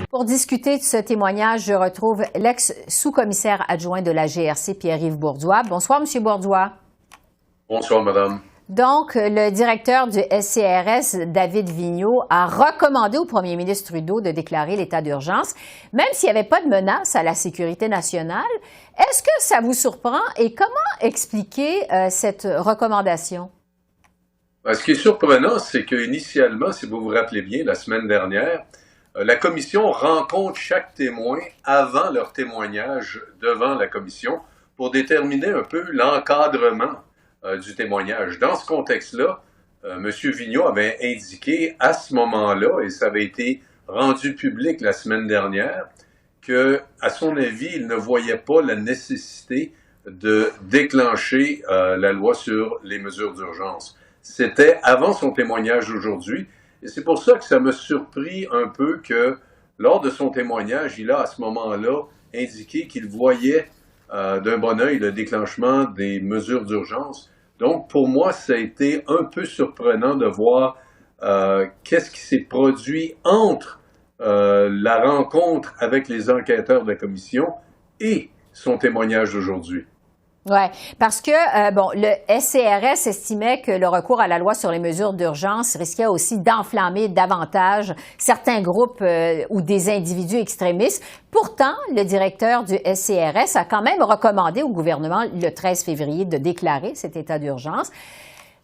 Pour discuter de ce témoignage, je retrouve l'ex-sous-commissaire adjoint de la GRC, Pierre-Yves Bourdois. Bonsoir, M. Bourdois. Bonsoir, madame. Donc, le directeur du SCRS, David Vigneault, a recommandé au premier ministre Trudeau de déclarer l'état d'urgence, même s'il n'y avait pas de menace à la sécurité nationale. Est-ce que ça vous surprend et comment expliquer cette recommandation? Ce qui est surprenant, c'est qu'initialement, si vous vous rappelez bien, la semaine dernière, la commission rencontre chaque témoin avant leur témoignage devant la commission pour déterminer un peu l'encadrement du témoignage. Dans ce contexte-là, M. Vigneault avait indiqué à ce moment-là, et ça avait été rendu public la semaine dernière, que, à son avis, il ne voyait pas la nécessité de déclencher la loi sur les mesures d'urgence. C'était avant son témoignage aujourd'hui, et c'est pour ça que ça m'a surpris un peu que, lors de son témoignage, il a à ce moment-là indiqué qu'il voyait d'un bon œil le déclenchement des mesures d'urgence. Donc, pour moi, ça a été un peu surprenant de voir qu'est-ce qui s'est produit entre la rencontre avec les enquêteurs de la commission et son témoignage d'aujourd'hui. Oui, parce que, le SCRS estimait que le recours à la loi sur les mesures d'urgence risquait aussi d'enflammer davantage certains groupes ou des individus extrémistes. Pourtant, le directeur du SCRS a quand même recommandé au gouvernement le 13 février de déclarer cet état d'urgence.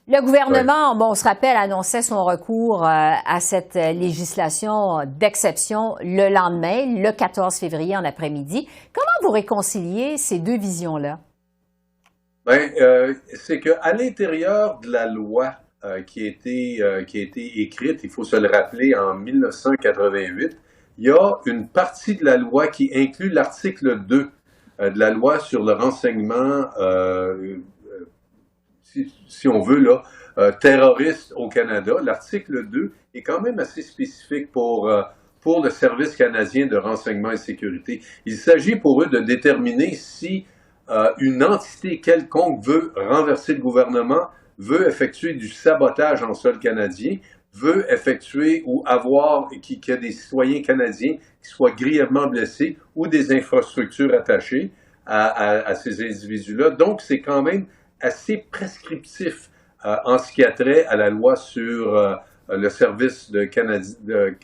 Le gouvernement, on se rappelle, annonçait son recours à cette législation d'exception le lendemain, le 14 février en après-midi. Comment vous réconciliez ces deux visions-là? C'est qu'à l'intérieur de la loi qui a été écrite, il faut se le rappeler, en 1988, il y a une partie de la loi qui inclut l'article 2 de la loi sur le renseignement, si on veut, là, terroriste au Canada. L'article 2 est quand même assez spécifique pour le Service canadien de renseignement et sécurité. Il s'agit pour eux de déterminer si une entité quelconque veut renverser le gouvernement, veut effectuer du sabotage en sol canadien, veut effectuer ou avoir qu'il y a des citoyens canadiens qui soient grièvement blessés ou des infrastructures attachées à ces individus-là. Donc, c'est quand même assez prescriptif en ce qui a trait à la loi sur le service de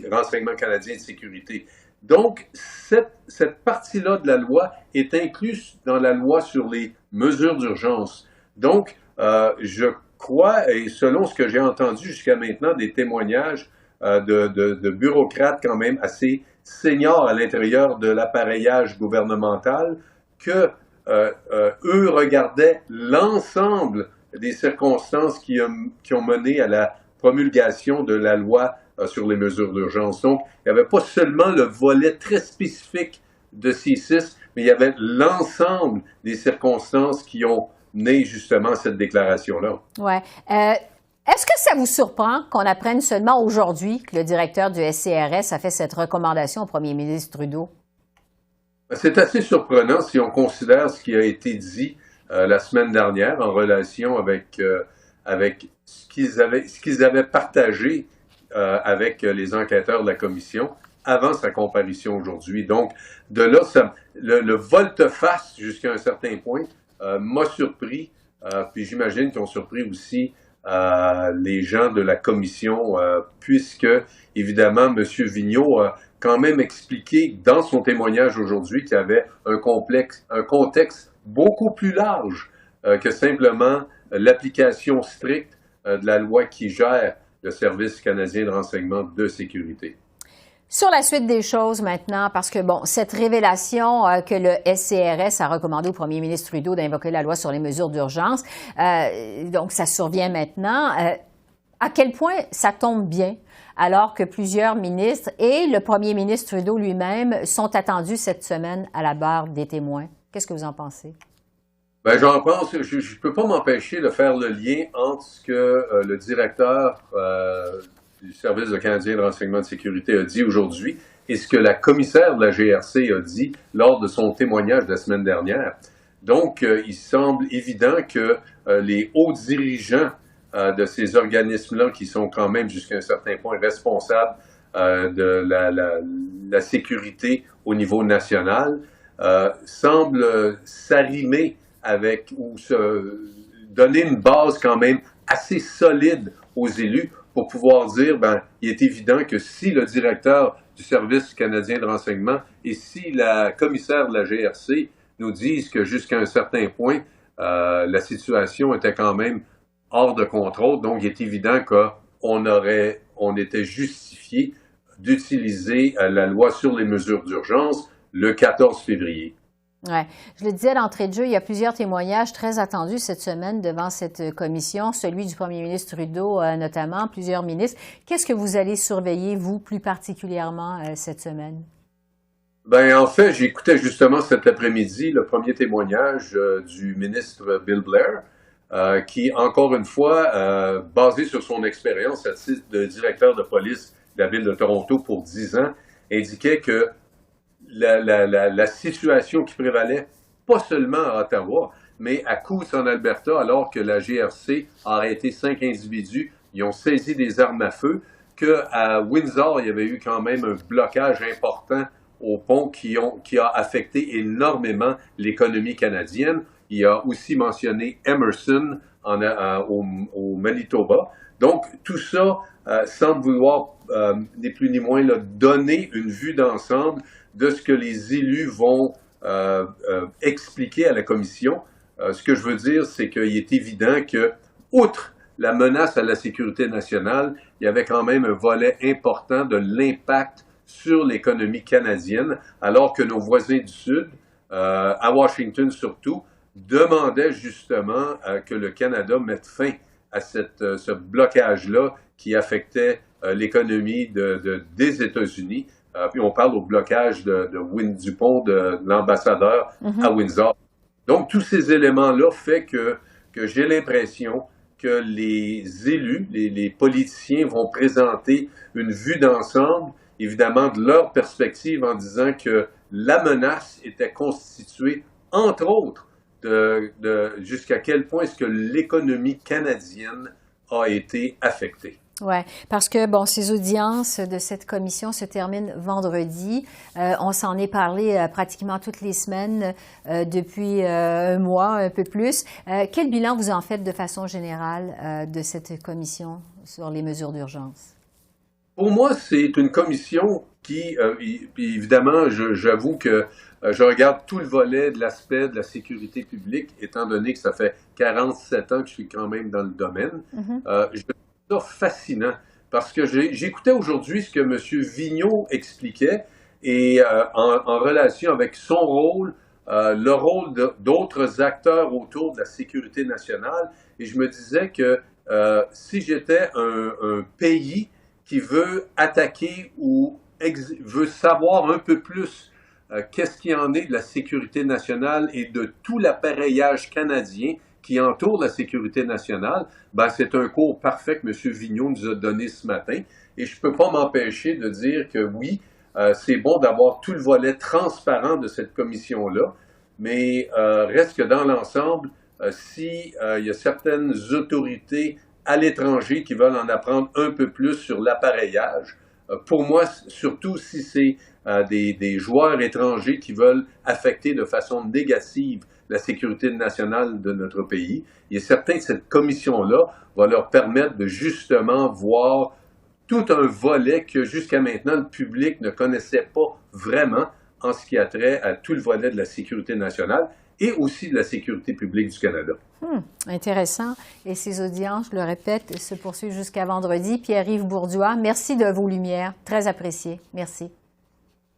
renseignement canadien de sécurité. Donc, cette partie-là de la loi est incluse dans la loi sur les mesures d'urgence. Donc, je crois, et selon ce que j'ai entendu jusqu'à maintenant, des témoignages de bureaucrates quand même assez seniors à l'intérieur de l'appareillage gouvernemental, que eux regardaient l'ensemble des circonstances qui ont mené à la promulgation de la loi sur les mesures d'urgence. Donc, il n'y avait pas seulement le volet très spécifique de C6, mais il y avait l'ensemble des circonstances qui ont mené justement à cette déclaration-là. Oui. Est-ce que ça vous surprend qu'on apprenne seulement aujourd'hui que le directeur du SCRS a fait cette recommandation au premier ministre Trudeau? C'est assez surprenant si on considère ce qui a été dit la semaine dernière en relation avec ce qu'ils avaient partagé avec les enquêteurs de la commission avant sa comparution aujourd'hui. Donc, de là, le volte-face jusqu'à un certain point m'a surpris, puis j'imagine qu'ils ont surpris aussi les gens de la commission, puisque, évidemment, M. Vigneault a quand même expliqué dans son témoignage aujourd'hui qu'il y avait un contexte beaucoup plus large que simplement l'application stricte de la loi qui gère le Service canadien de renseignement de sécurité. Sur la suite des choses maintenant, parce que, cette révélation que le SCRS a recommandé au premier ministre Trudeau d'invoquer la loi sur les mesures d'urgence, donc ça survient maintenant. À quel point ça tombe bien, alors que plusieurs ministres et le premier ministre Trudeau lui-même sont attendus cette semaine à la barre des témoins? Qu'est-ce que vous en pensez? J'en pense, je ne peux pas m'empêcher de faire le lien entre ce que le directeur du Service canadien de renseignement de sécurité a dit aujourd'hui et ce que la commissaire de la GRC a dit lors de son témoignage de la semaine dernière. Donc, il semble évident que les hauts dirigeants de ces organismes-là, qui sont quand même jusqu'à un certain point responsables de la sécurité au niveau national semble s'arrimer avec ou se donner une base quand même assez solide aux élus pour pouvoir dire, ben, il est évident que si le directeur du Service canadien de renseignement et si la commissaire de la GRC nous disent que jusqu'à un certain point, la situation était quand même hors de contrôle, donc il est évident qu'on était justifié d'utiliser la loi sur les mesures d'urgence le 14 février. Ouais. Je le disais d'entrée de jeu, il y a plusieurs témoignages très attendus cette semaine devant cette commission, celui du premier ministre Trudeau notamment, plusieurs ministres. Qu'est-ce que vous allez surveiller, vous, plus particulièrement cette semaine? Ben, en fait, j'écoutais justement cet après-midi le premier témoignage du ministre Bill Blair, qui, encore une fois, basé sur son expérience à titre de directeur de police de la ville de Toronto pour 10 ans, indiquait que la situation qui prévalait, pas seulement à Ottawa, mais à Coutts en Alberta, alors que la GRC a arrêté 5 individus, ils ont saisi des armes à feu, qu'à Windsor, il y avait eu quand même un blocage important au pont qui a affecté énormément l'économie canadienne. Il a aussi mentionné Emerson au Manitoba. Donc, tout ça semble vouloir, ni plus ni moins, là, donner une vue d'ensemble de ce que les élus vont expliquer à la commission. Ce que je veux dire, c'est qu'il est évident que, outre la menace à la sécurité nationale, il y avait quand même un volet important de l'impact sur l'économie canadienne, alors que nos voisins du Sud, à Washington surtout, demandaient justement que le Canada mette fin à ce blocage-là qui affectait l'économie des États-Unis. Puis on parle au blocage du pont de l'ambassadeur à Windsor. Donc, tous ces éléments-là font que j'ai l'impression que les élus, les politiciens vont présenter une vue d'ensemble, évidemment de leur perspective, en disant que la menace était constituée, entre autres, jusqu'à quel point est-ce que l'économie canadienne a été affectée. Oui, parce que, bon, ces audiences de cette commission se terminent vendredi. On s'en est parlé pratiquement toutes les semaines depuis un mois, un peu plus. Quel bilan vous en faites de façon générale de cette commission sur les mesures d'urgence? Pour moi, c'est une commission qui, puis évidemment, j'avoue que je regarde tout le volet de l'aspect de la sécurité publique, étant donné que ça fait 47 ans que je suis quand même dans le domaine. Je trouve ça fascinant parce que j'écoutais aujourd'hui ce que M. Vigneault expliquait et en relation avec son rôle, le rôle d'autres acteurs autour de la sécurité nationale. Et je me disais que si j'étais un pays qui veut attaquer ou veut savoir un peu plus qu'est-ce qu'il en est de la sécurité nationale et de tout l'appareillage canadien qui entoure la sécurité nationale, ben c'est un cours parfait que M. Vigneault nous a donné ce matin. Et je ne peux pas m'empêcher de dire que oui, c'est bon d'avoir tout le volet transparent de cette commission-là, mais reste que dans l'ensemble, si il y a certaines autorités à l'étranger qui veulent en apprendre un peu plus sur l'appareillage, pour moi, surtout si c'est des joueurs étrangers qui veulent affecter de façon négative la sécurité nationale de notre pays, il est certain que cette commission-là va leur permettre de justement voir tout un volet que jusqu'à maintenant le public ne connaissait pas vraiment en ce qui a trait à tout le volet de la sécurité nationale et aussi de la sécurité publique du Canada. Intéressant. Et ces audiences, je le répète, se poursuivent jusqu'à vendredi. Pierre-Yves Bourduas, merci de vos lumières. Très apprécié. Merci.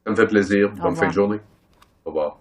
Ça me fait plaisir. Bonne fin de journée. Au revoir.